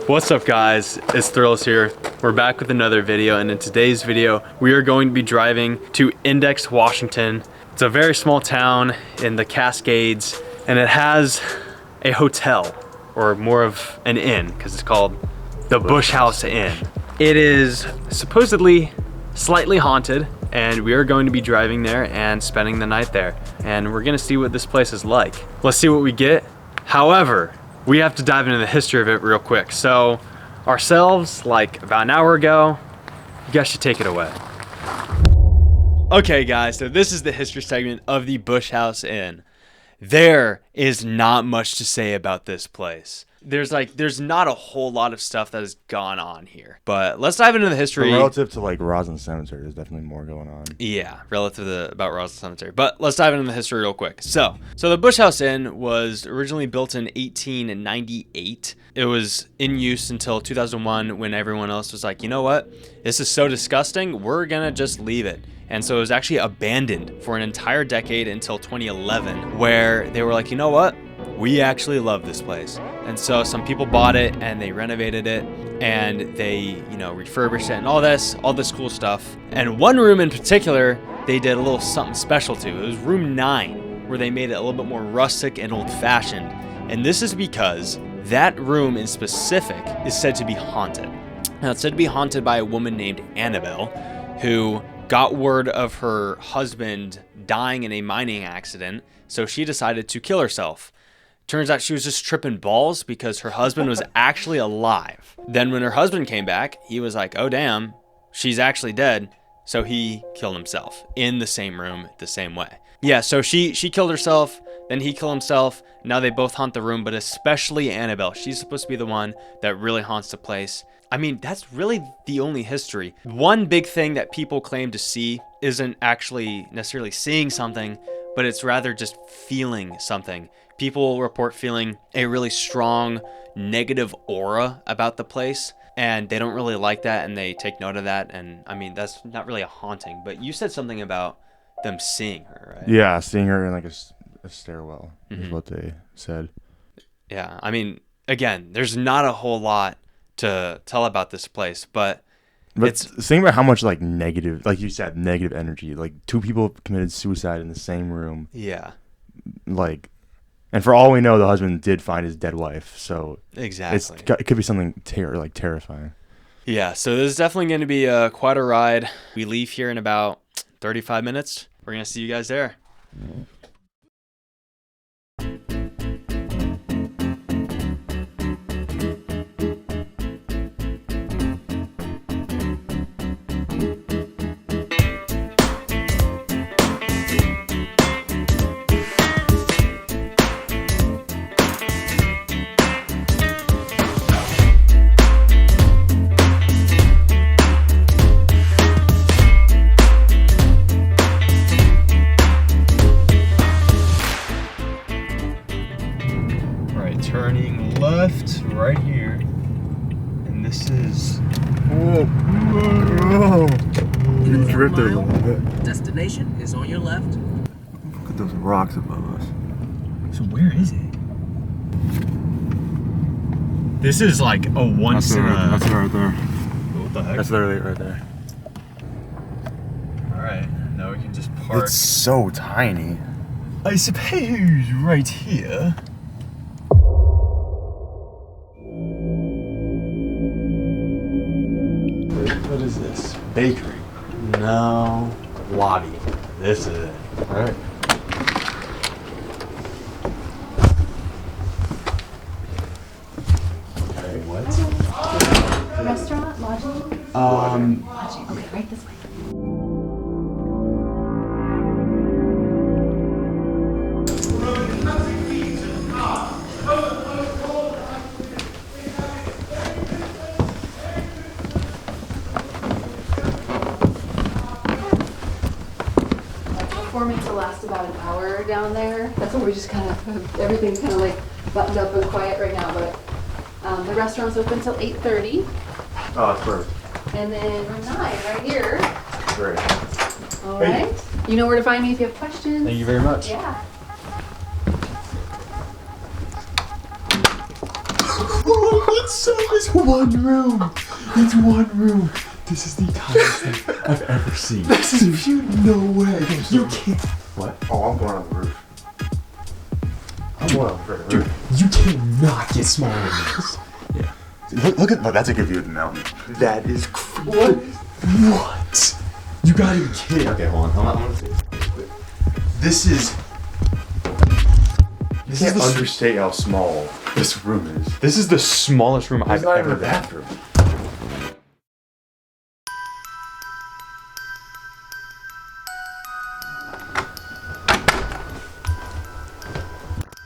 What's up guys, it's ThrillZ here. We're back with another video, and in today's video we are going to be driving to Index, Washington. It's a very small town in the Cascades, and it has a hotel, or more of an inn, because it's called the Bush House Inn. It is supposedly slightly haunted, and we are going to be driving there and spending the night there. And we're gonna see what this place is like. Let's see what we get. However, we have to dive into the history of it real quick. So ourselves, like about an hour ago, you guys should take it away. Okay guys, so this is the history segment of the Bush House Inn. There is not much to say about this place. There's not a whole lot of stuff that has gone on here, but let's dive into the history. But relative to like Roslyn Cemetery, there's definitely more going on. Yeah, relative to about Roslyn Cemetery. But let's dive into the history real quick. So the Bush House Inn was originally built in 1898. It was in use until 2001 when everyone else was like, you know what? This is so disgusting, we're gonna just leave it. And so it was actually abandoned for an entire decade until 2011, where they were like, you know what? We actually love this place. And so some people bought it and they renovated it and they, refurbished it and all this cool stuff. And one room in particular, they did a little something special to. It was room 9, where they made it a little bit more rustic and old fashioned. And this is because that room in specific is said to be haunted. Now it's said to be haunted by a woman named Annabelle, who got word of her husband dying in a mining accident. So she decided to kill herself. Turns out she was just tripping balls because her husband was actually alive. Then when her husband came back, he was like, oh damn, she's actually dead. So he killed himself in the same room, the same way. Yeah, so she killed herself, then he killed himself. Now they both haunt the room, but especially Annabelle. She's supposed to be the one that really haunts the place. I mean, that's really the only history. One big thing that people claim to see isn't actually necessarily seeing something, but it's rather just feeling something. People report feeling a really strong negative aura about the place, and they don't really like that, and they take note of that. And I mean, that's not really a haunting, but you said something about them seeing her, right? Yeah, seeing her in like a stairwell is what they said. Yeah, I mean, again, there's not a whole lot to tell about this place, but it's think about how much like negative, like you said, negative energy. Like 2 people committed suicide in the same room. Yeah. Like, and for all we know, the husband did find his dead wife. So exactly, it could be something terrifying. Yeah. So this is definitely going to be quite a ride. We leave here in about 35 minutes. We're gonna see you guys there. Turning left right here, and this is You drifted a little bit. Destination is on your left. Look at those rocks above us. So where is it? This is like a once in a... That's it right there. What the heck? That's literally right there. Alright, now we can just park. It's so tiny. I suppose right here. What is this? Bakery. No. Lobby. This is it. Alright. Okay, what? Restaurant? Lodging? Lodging. Okay, right this way. Performance will last about an hour down there. That's what we just kind of, everything's kind of like buttoned up and quiet right now, but the restaurant's open till 8:30. Oh, that's perfect. And then room 9 right here. Great. All right. You know where to find me if you have questions. Thank you very much. Yeah. It's one room. It's one room. This is the tiniest thing I've ever seen. This is no way. You can't. What? Oh, I'm going on the roof. I'm going on the roof. Dude, you cannot get smaller than this. Yeah. Look at that's a good view of the mountain. That is what? You gotta be kidding. Okay, hold on. I'm gonna see. This is. You can't understate how small this room is. This is the smallest room I've ever been. Bathroom.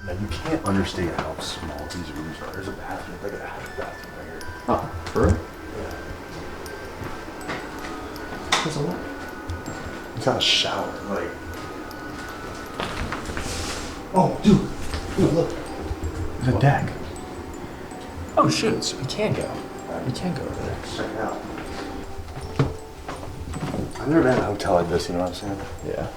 Now you can't understate how small these rooms are. There's a bathroom, like a bathroom right here. Oh, for real? Yeah. That's a lot. You got a shower, like. Oh, dude. Dude, look. There's a deck. Oh shoot, so we can go. We can go over there. Check it out. I've never been in a hotel like this, you know what I'm saying? Yeah.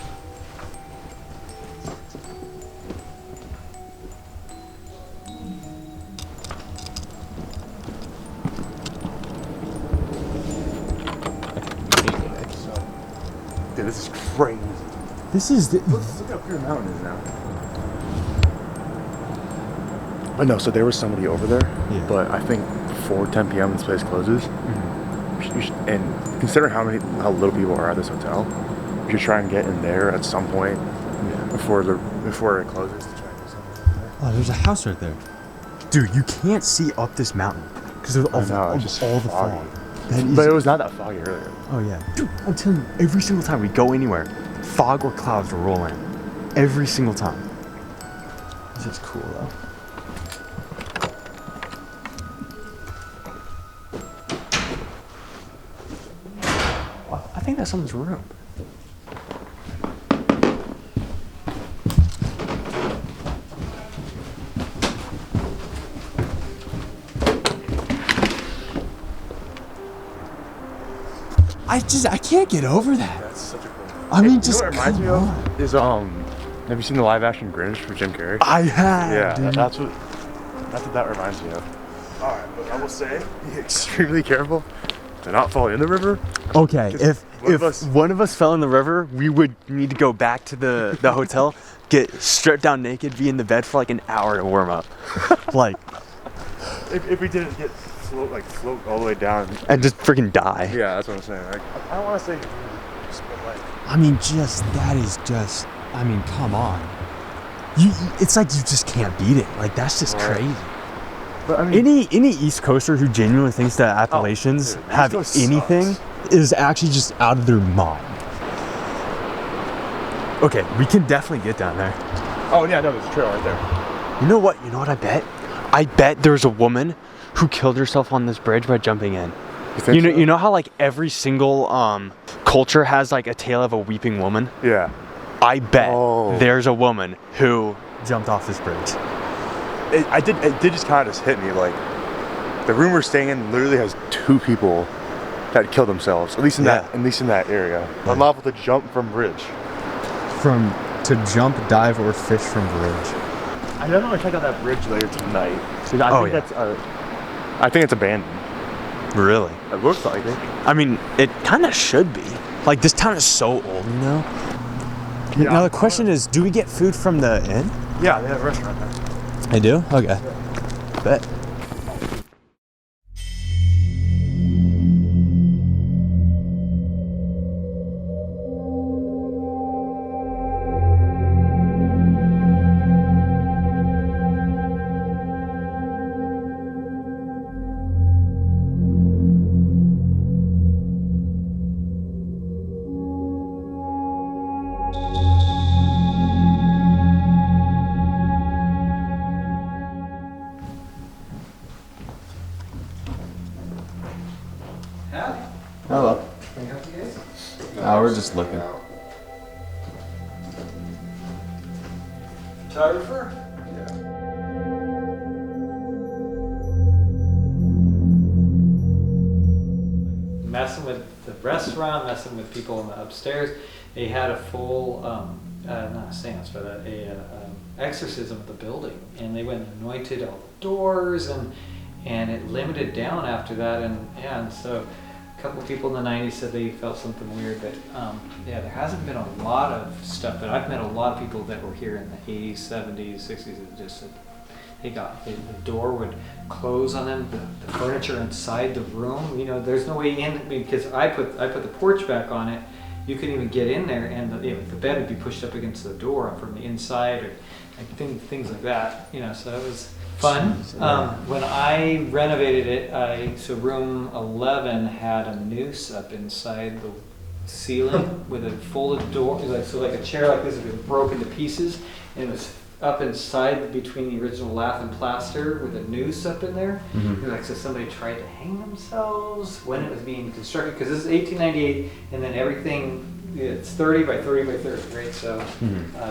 Dude, this is crazy. This is Look how pure the mountain is now. But no, so there was somebody over there, but I think before 10 p.m. this place closes. And considering how little people are at this hotel, you should try and get in there at some point before it closes to try and do something. Oh, there's a house right there. Dude, you can't see up this mountain because of all the fog. But it was not that foggy earlier. Oh yeah. Dude, I'm telling you, every single time we go anywhere, fog or clouds will roll in. Every single time. This is cool though. I think that's someone's room. I can't get over that. That's such a cool. I mean, You just know what it reminds me come of is have you seen the live action Grinch for Jim Carrey? I have. Yeah, dude. that's what that reminds me of. Alright, but I will say, be extremely careful to not fall in the river. Okay, if One of us fell in the river, we would need to go back to the hotel, get stripped down naked, be in the bed for like an hour to warm up. like, If we didn't get float all the way down. And just freaking die. Yeah, that's what I'm saying. Like, I don't want to say, but like, I mean, I mean, come on. It's like you just can't beat it. Like that's just Right. crazy. but I mean, Any East Coaster who genuinely thinks that Appalachians dude, have East Coast anything sucks. is actually just out of their mind. Okay, we can definitely get down there. oh yeah, no, there's a trail right there. You know what I bet? I bet there's a woman who killed herself on this bridge by jumping in. You know how like every single culture has like a tale of a weeping woman? Yeah. I bet Oh. there's a woman who Jumped off this bridge. It did just kind of just hit me, like, the room we're staying in literally has 2 people that killed themselves, at least in that area. Unlawful to jump from bridge. To jump, dive, or fish from bridge. I definitely want to check out that bridge later tonight. I think it's abandoned. really. It looks like it. I mean, it kind of should be. Like this town is so old, you know. Yeah, Now the question is, do we get food from the inn? Yeah, they have a restaurant there. I do. Okay. Bet. Hello. We're just looking. Photographer? Messing with the restaurant, messing with people in the upstairs. They had a full, not a seance, but a exorcism of the building, and they went and anointed all the doors, and and it limited down after that, and so a couple of people in the 90s said they felt something weird, but yeah, there hasn't been a lot of stuff, but I've met a lot of people that were here in the 80s, 70s, 60s that just said the door would close on them, the furniture inside the room, you know, there's no way in, because I put the porch back on it, you couldn't even get in there, and the bed would be pushed up against the door from the inside, or like things like that, you know, so that was fun. When I renovated it, so room 11 had a noose up inside the ceiling with a folded door, like a chair like this had been broken to pieces, and it was up inside between the original lath and plaster with a noose up in there. Like, so somebody tried to hang themselves when it was being constructed, because this is 1898, and then everything, it's 30 by 30 by 30, right? So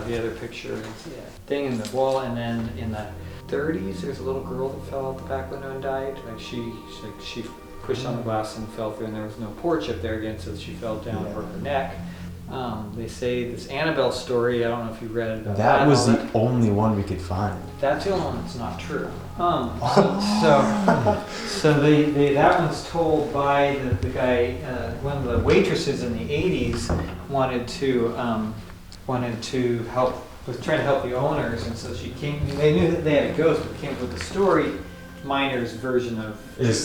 the other picture is thing in the wall, and then in the 30s, there's a little girl that fell out the back window and died. Like she pushed on the glass and fell through, and there was no porch up there again, so she fell down and broke her neck. They say this Annabelle story, I don't know if you read it. That was the only one we could find. That's the only one that's not true. So that one's told by the guy, one of the waitresses in the 80s wanted to help, was trying to help the owners, and so she came, they knew that they had a ghost, but came up with a story, Miner's version of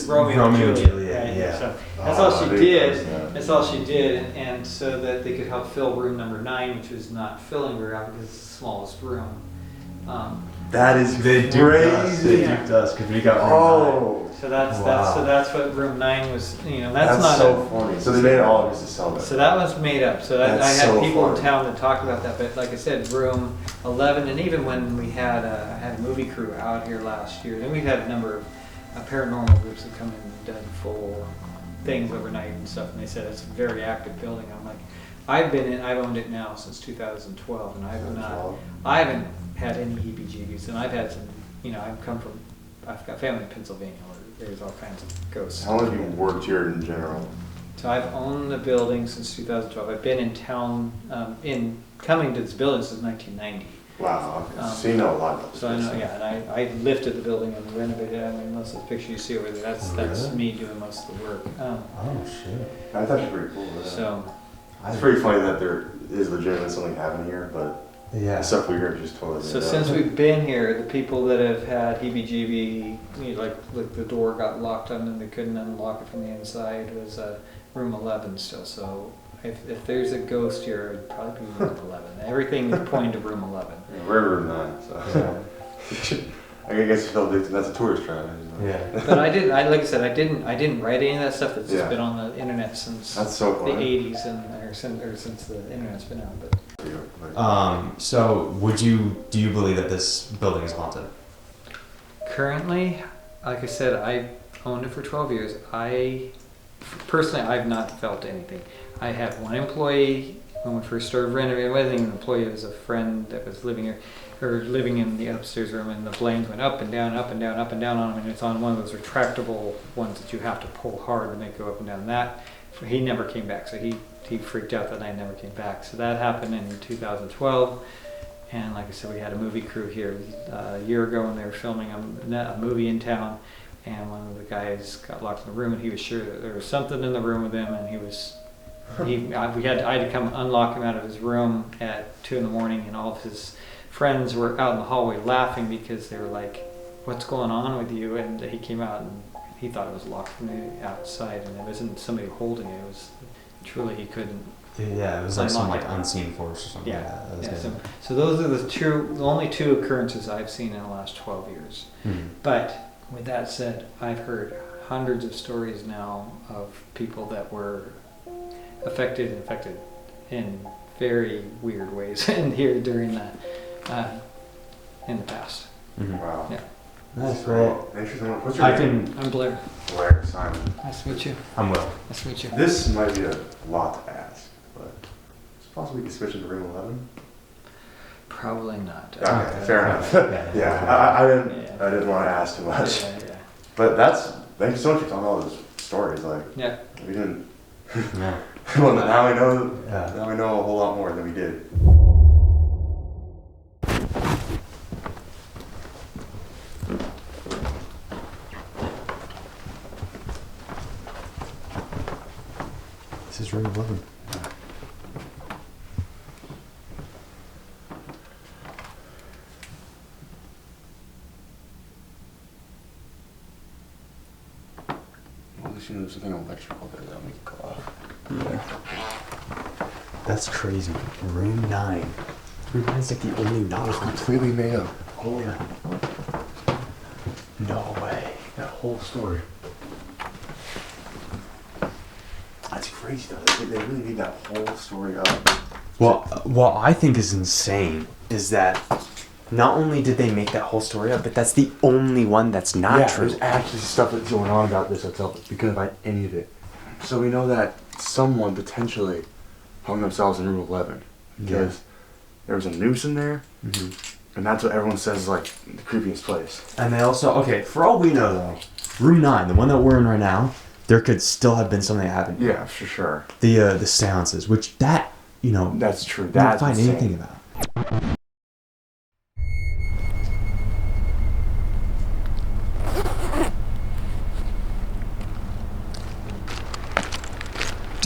Romeo and Juliet. Right? Yeah. So that's all she did. That's all she did, and so that they could help fill room number 9, which was not filling very well because it's the smallest room. That is They duped us because we got room 9. So that's what room 9 was. You know, that's not so funny. So they made it all just to sell it. So that was made up. So I had so people funny. in town that talked about that. But like I said, room 11, and even when we had a movie crew out here last year, then we've had a number of paranormal groups that come in and done full things overnight and stuff. And they said it's a very active building. I'm like, I've owned it now since 2012, and I haven't had any heebie-jeebies, and I've had some. You know, I've got family in Pennsylvania where there's all kinds of ghosts. How long have you worked here in general? So I've owned the building since 2012. I've been in town, coming to this building since 1990. Wow, okay. So you know a lot about this. So I know, yeah, and I lifted the building and renovated it. I mean, most of the picture you see over there, that's me doing most of the work. Shit. I thought you were pretty cool. Yeah. So it's pretty funny that there is legitimately something happening here, but the stuff we heard just totally. So since we've been here, the people that have had heebie-jeebie, you know, like the door got locked on and they couldn't unlock it from the inside, was room 11 still. So if there's a ghost here, it'd probably be room 11. Everything is pointing to room 11. Yeah, we're in room 9, so. I guess that's a tourist trap. Yeah. But I didn't write any of that stuff that's just been on the internet since that's so the funny. 80s or since the internet's been out. But So do you believe that this building is haunted? currently, like I said, I owned it for 12 years. I've not felt anything. I had one employee when we first started renovating. It wasn't even an employee, it was a friend that was living here, or living in the upstairs room, and the blinds went up and down, up and down, up and down on him, and it's on one of those retractable ones that you have to pull hard to make it go up and down. That, he never came back, so he freaked out that night, never came back. So that happened in 2012, and like I said, we had a movie crew here a year ago when they were filming a movie in town, and one of the guys got locked in the room, and he was sure that there was something in the room with him, and I had to come unlock him out of his room at 2 a.m, and all of his friends were out in the hallway laughing because they were like, "What's going on with you?" And he came out and he thought it was locked from the outside, and it wasn't somebody holding it. It was truly, he couldn't. Yeah, it was like some unseen force or something. Yeah. Like that. So those are the only 2 occurrences I've seen in the last 12 years. But with that said, I've heard hundreds of stories now of people that were affected in very weird ways in here during in the past. Wow. Yeah. Nice. Well, interesting. What's your name? I'm Blair. Blair Simon. Nice to meet you. I'm Will. Nice to meet you. This might be a lot to ask, but it's possible we can switch into room 11. Probably not. Okay, fair enough. I didn't want to ask too much. Yeah. But thank you so much for telling all those stories. Like, Yeah. we didn't. Yeah. Well, now we know. Now we know a whole lot more than we did. This is room 11. Well, at least you know there's something electrical there that'll make it go off. Yeah. That's crazy. Room 9. Room 9's like the only That was knob. completely made up. Oh yeah. No way. That whole story. That's crazy though. They really made that whole story up. Well, what I think is insane is that not only did they make that whole story up, but that's the only one that's not true. There's actually stuff that's going on about this that's up. We couldn't find any of it. So we know that someone potentially hung themselves in room 11 because there was a noose in there, and that's what everyone says is like the creepiest place. And they also, okay, for all we know though, room 9, the one that we're in right now, there could still have been something that happened. Yeah, for sure. The seances, which that, you know, That's true. we don't That's find insane. anything about.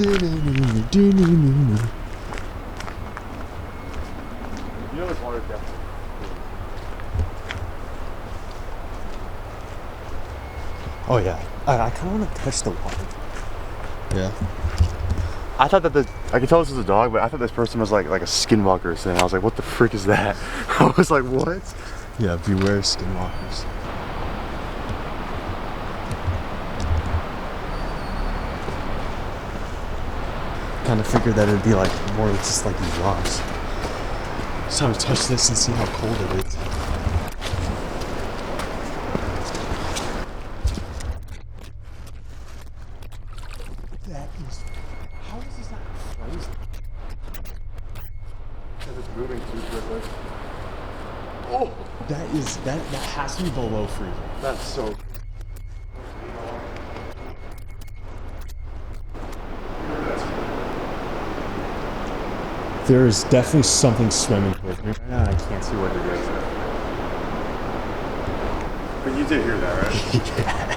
You know this water definitely. Oh yeah. I kind of want to touch the water. Yeah. I thought that I could tell this was a dog, but I thought this person was like a skinwalker or something. I was like, what the frick is that? I was like, what? Yeah, beware skinwalkers. Kind of figured that it'd be like more just like these rocks. Just time to touch this and see how cold it is. That is. How is this not frozen? Because it's moving too quickly. That has to be below freezing. That's so. There is definitely something swimming towards me right now. I can't see what it is. But you did hear that, right?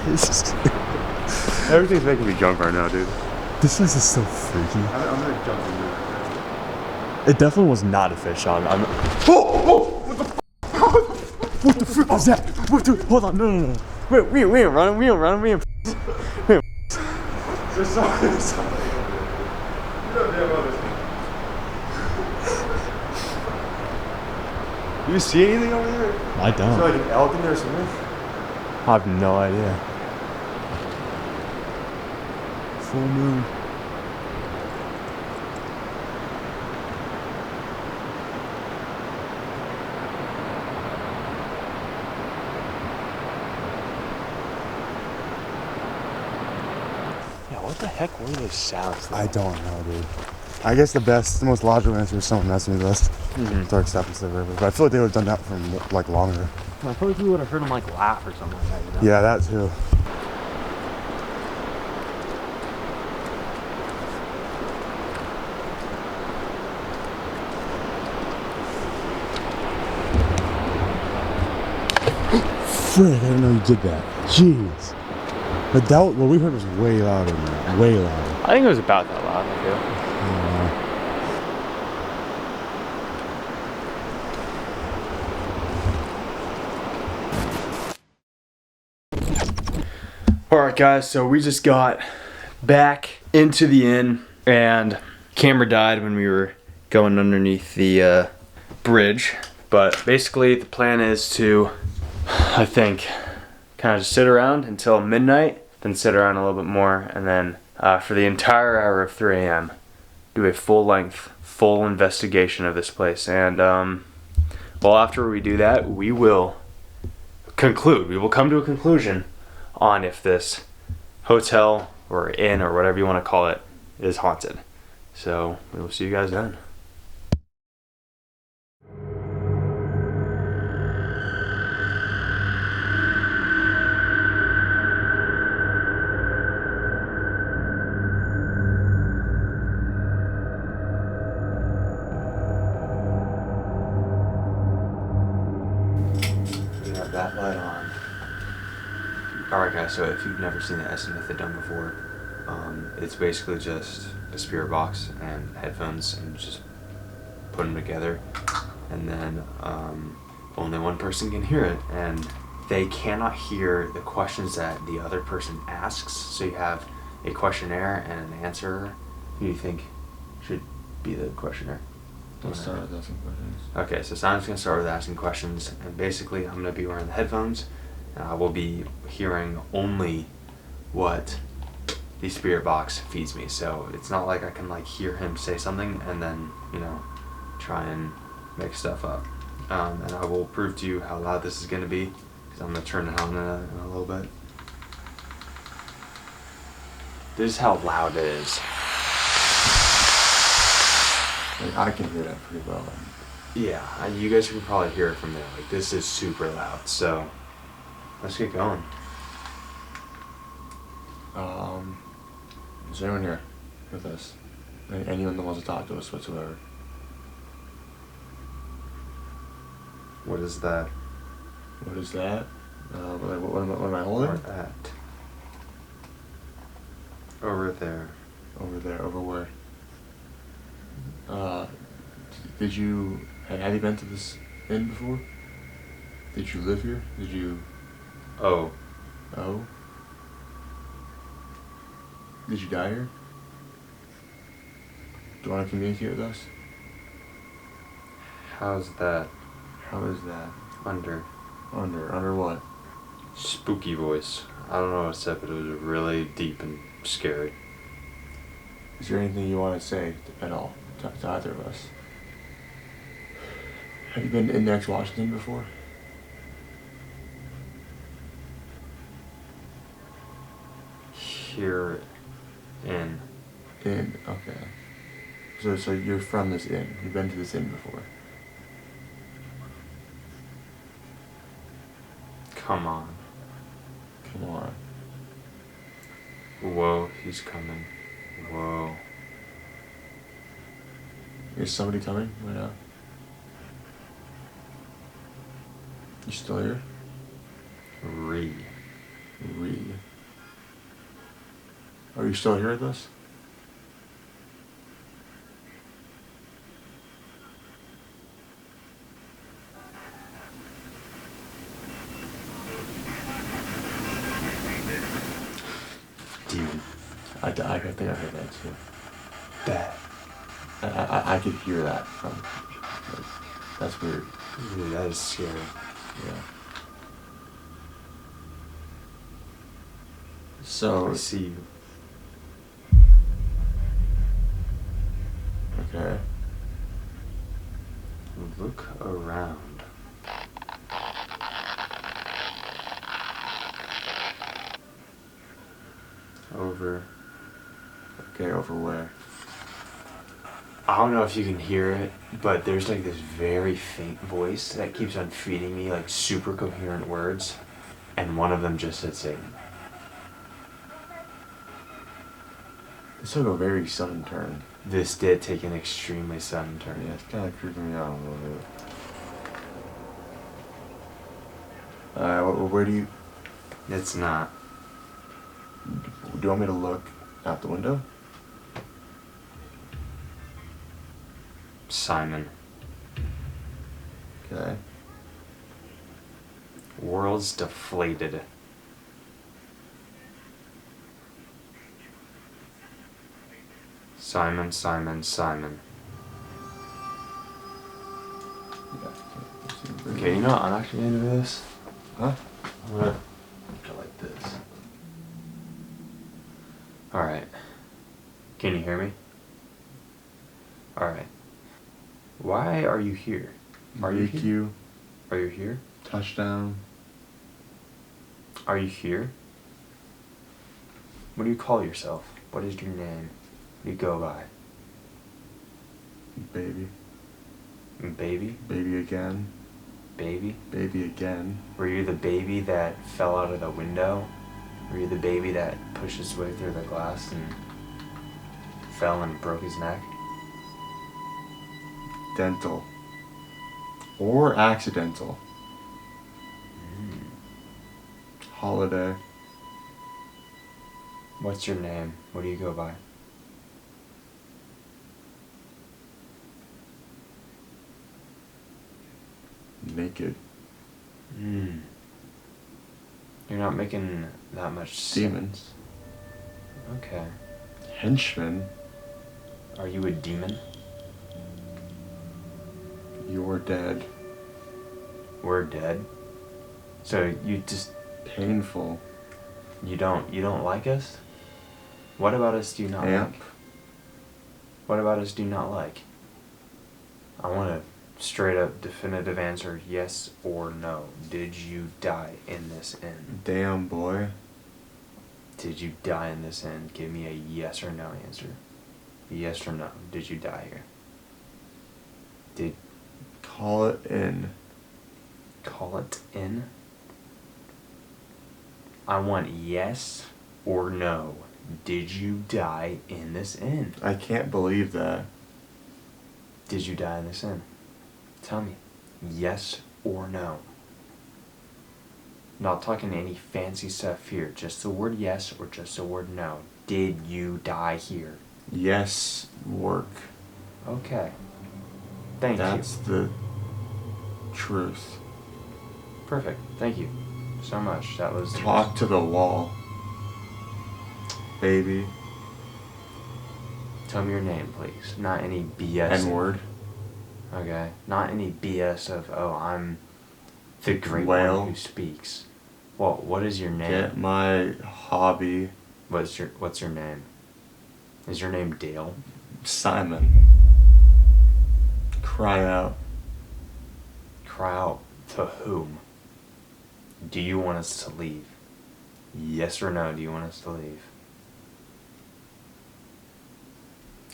Yes. Everything's making me jump right now, dude. This place is so freaky. I'm gonna jump into it. It definitely was not a fish on. What the frick was that? What the? Hold on, no. Wait, we ain't running. There's something. You don't damn well this thing. Do you see anything over there? I Is there don't. like an elk in there or something? I have no idea. Full moon. Yeah, what the heck were those sounds? I don't know, dude. I guess the most logical answer is someone messing with us. Dark stuff into the river. But I feel like they would have done that for like longer. I feel like we would have heard him like laugh or something like that, you know? Yeah, that too. Frick, I didn't know you did that. Jeez. But that, what we heard was way louder than that. Way louder. I think it was about that loud, I feel. Alright guys, so we just got back into the inn and camera died when we were going underneath the bridge. But basically the plan is to, I think, kind of just sit around until midnight, then sit around a little bit more, and then for the entire hour of 3 a.m. do a full investigation of this place. And well, after we do that, we will come to a conclusion on if this hotel or inn or whatever you want to call it is haunted. So we will see you guys then. We have that light on. Alright guys, so if you've never seen the Estimate the Dome before, It's basically just a spirit box and headphones, and just put them together, and then only one person can hear it, and they cannot hear the questions that the other person asks. So you have a questionnaire and an answerer. Who do you think should be the questionnaire? Let's start with asking questions. Okay, so Simon's going to start with asking questions, and basically I'm going to be wearing the headphones, and I will be hearing only what the spirit box feeds me. So it's not like I can like hear him say something and then, you know, try and make stuff up. And I will prove to you how loud this is going to be, because I'm going to turn it on in a little bit. This is how loud it is. Like, I can hear that pretty well. Yeah, you guys can probably hear it from there. Like, this is super loud. So let's get going. Is there anyone here with us? Anyone that wants to talk to us whatsoever? What is that? What is that? What am I holding? Or at? Over there. Over there. Over where? Have you been to this inn before? Did you live here? Did you? Oh. Oh? Did you die here? Do you want to communicate with us? How's that? How is that? Under what? spooky voice. I don't know what it said, but it was really deep and scary. Is there anything you want to say at all to either of us? Have you been in Next Washington before? Here in. Inn, okay. So you're from this inn. You've been to this inn before. Come on. Come on. Whoa, he's coming. Whoa. Is somebody coming right now? You still here? Re. Are you still here with us? Dude. I think I heard that too. That. I could hear that from. Like, that's weird. Dude, that is scary. Yeah. So. I see you. Okay. Look around. Over. Okay, over where? I don't know if you can hear it, but there's like this very faint voice that keeps on feeding me like super coherent words, and one of them just said Satan. This took a very sudden turn. This did take an extremely sudden turn. Yeah, it's kind of creeping me out a little bit. Where do you... It's not. Do you want me to look out the window? Simon. Okay. World's deflated. Simon, Simon, Simon. Yeah. Okay, you know what? I'm actually into this. Huh? I'm gonna go like this. Alright. Can you hear me? Alright. Why are you here? Are you here? EQ, Are you here? touchdown. Are you here? What do you call yourself? What is your name? What do you go by? Baby. Baby? Baby again. Baby? Baby again. Were you the baby that fell out of the window? Were you the baby that pushed his way through the glass and fell and broke his neck? Dental. Or accidental. Holiday. What's your name? What do you go by? Naked. Hmm. You're not making that much sense. Demons. Okay. Henchmen. Are you a demon? You're dead. We're dead. So you just Painful. you don't like us? What about us do you not Amp. like? What about us do you not like? I want a straight up definitive answer, yes or no. Did you die in this inn? Damn, boy. Did you die in this inn? Give me a yes or no answer. Yes or no. Did you die here? Did Call it in. call it in? I want yes or no. Did you die in this inn? I can't believe that. Did you die in this inn? Tell me. Yes or no. Not talking any fancy stuff here. Just the word yes or just the word no. Did you die here? Yes, work. Okay. Thank you. That's the truth. Perfect. Thank you so much. That was Talk to the wall. Baby. Tell me your name, please. Not any BS. N-word. Okay. Not any BS of, oh, I'm the great Whale. one who speaks. Well, what is your name? Get my hobby. What's your name? Is your name Dale? Simon. Cry out. Cry out to whom? Do you want us to leave? Yes or no, do you want us to leave?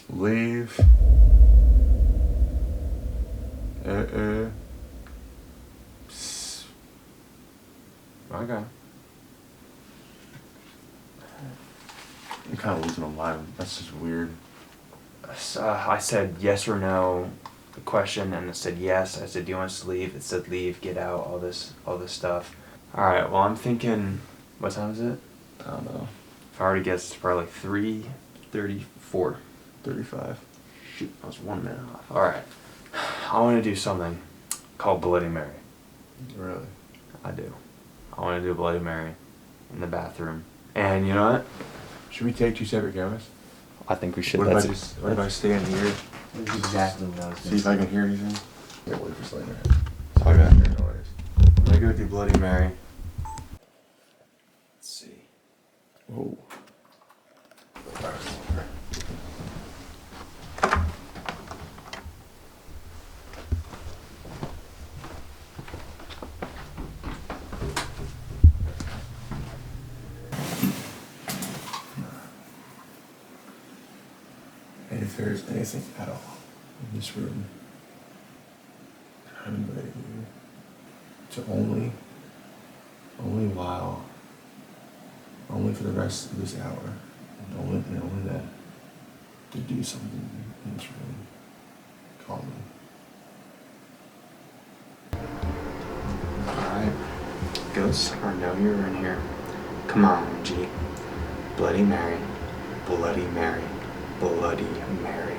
Leave. Psst. Okay. I'm kind of losing my mind. That's just weird. I said yes or no question, and it said yes. I said, do you want us to leave? It said leave, get out, all this stuff. Alright, well, I'm thinking, what time is it? I don't know. If I already guessed, it's probably 3:34. 35. Shoot, I was 1 minute off. Alright. I want to do something called Bloody Mary. Really? I do. I want to do Bloody Mary in the bathroom. And you know what? Should we take 2 separate cameras? I think we should. What if I stand here? That's exactly what I was See if I can hear anything? Yeah, wait for Slater. Okay. Hear noise. I'm gonna go do Bloody Mary. Let's see. Whoa. And if there's anything at all in this room, I'm inviting you to only for the rest of this hour, and only that, to do something in this room. Call me. Alright. Ghosts are no, you're in here. Come on, G. Bloody Mary. Bloody Mary. Bloody Mary.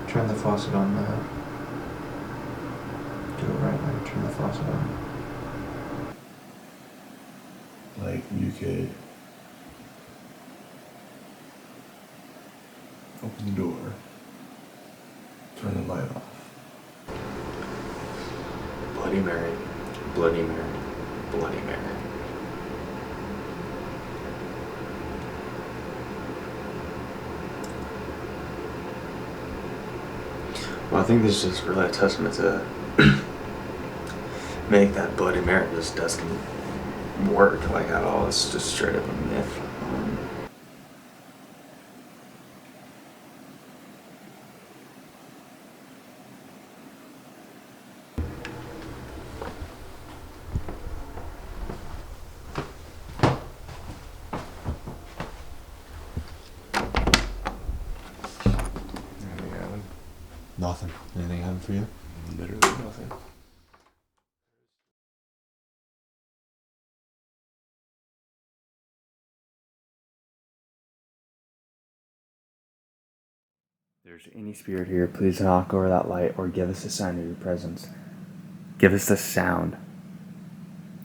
Turn the faucet on, Matt. Do it right now. Turn the faucet on. Like, you could open the door, turn the light off. Bloody Mary. Bloody Mary. Bloody Mary. Well, I think this is just really a testament to make that Bloody Mary just doesn't work like at all. It's just straight up a myth. Nothing. Anything happen for you? Literally nothing. If there's any spirit here, please knock over that light or give us a sign of your presence. Give us the sound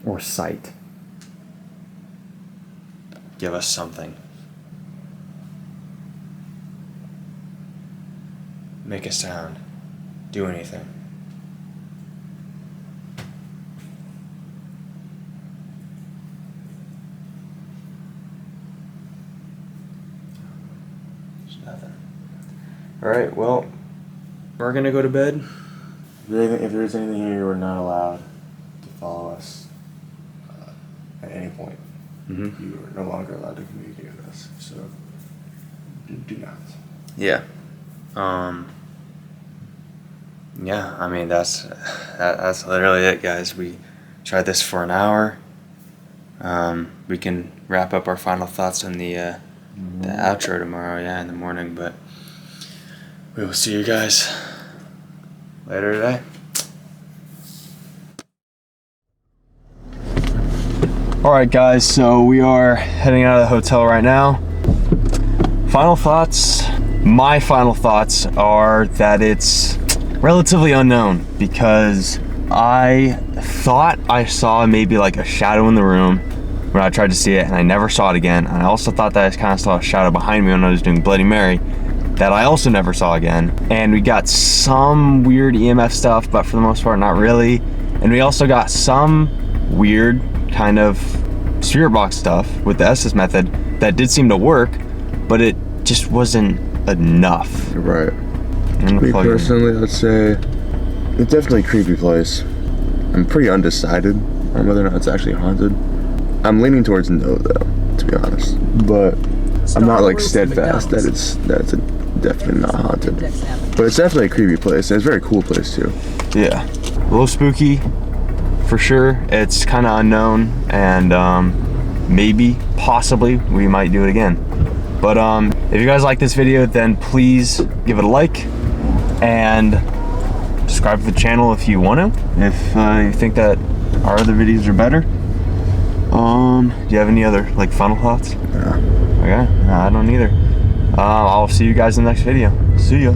or sight. Give us something. Make a sound. Do anything. There's nothing. Alright, well, we're gonna go to bed. If there's anything here, you are not allowed to follow us at any point. Mm-hmm. You are no longer allowed to communicate with us, so do not. Yeah. Yeah, I mean, that's literally it, guys. We tried this for an hour. We can wrap up our final thoughts in the outro tomorrow, in the morning, but we will see you guys later today. Alright guys, so we are heading out of the hotel right now. Final thoughts. My final thoughts are that it's relatively unknown because I thought I saw maybe like a shadow in the room when I tried to see it, and I never saw it again. And I also thought that I kind of saw a shadow behind me when I was doing Bloody Mary that I also never saw again. And we got some weird EMF stuff, but for the most part, not really. And we also got some weird kind of spirit box stuff with the Estes method that did seem to work, but it just wasn't enough. Right. Me personally, I'd say it's definitely a creepy place. I'm pretty undecided on whether or not it's actually haunted. I'm leaning towards no, though, to be honest. But I'm not like steadfast that it's definitely not haunted. But it's definitely a creepy place. And it's a very cool place too. Yeah, a little spooky for sure. It's kind of unknown, and maybe, possibly, we might do it again. But if you guys like this video, then please give it a like and subscribe to the channel if you want to. If you think that our other videos are better. Do you have any other like final thoughts? Yeah. Okay, no, I don't either. I'll see you guys in the next video. See ya.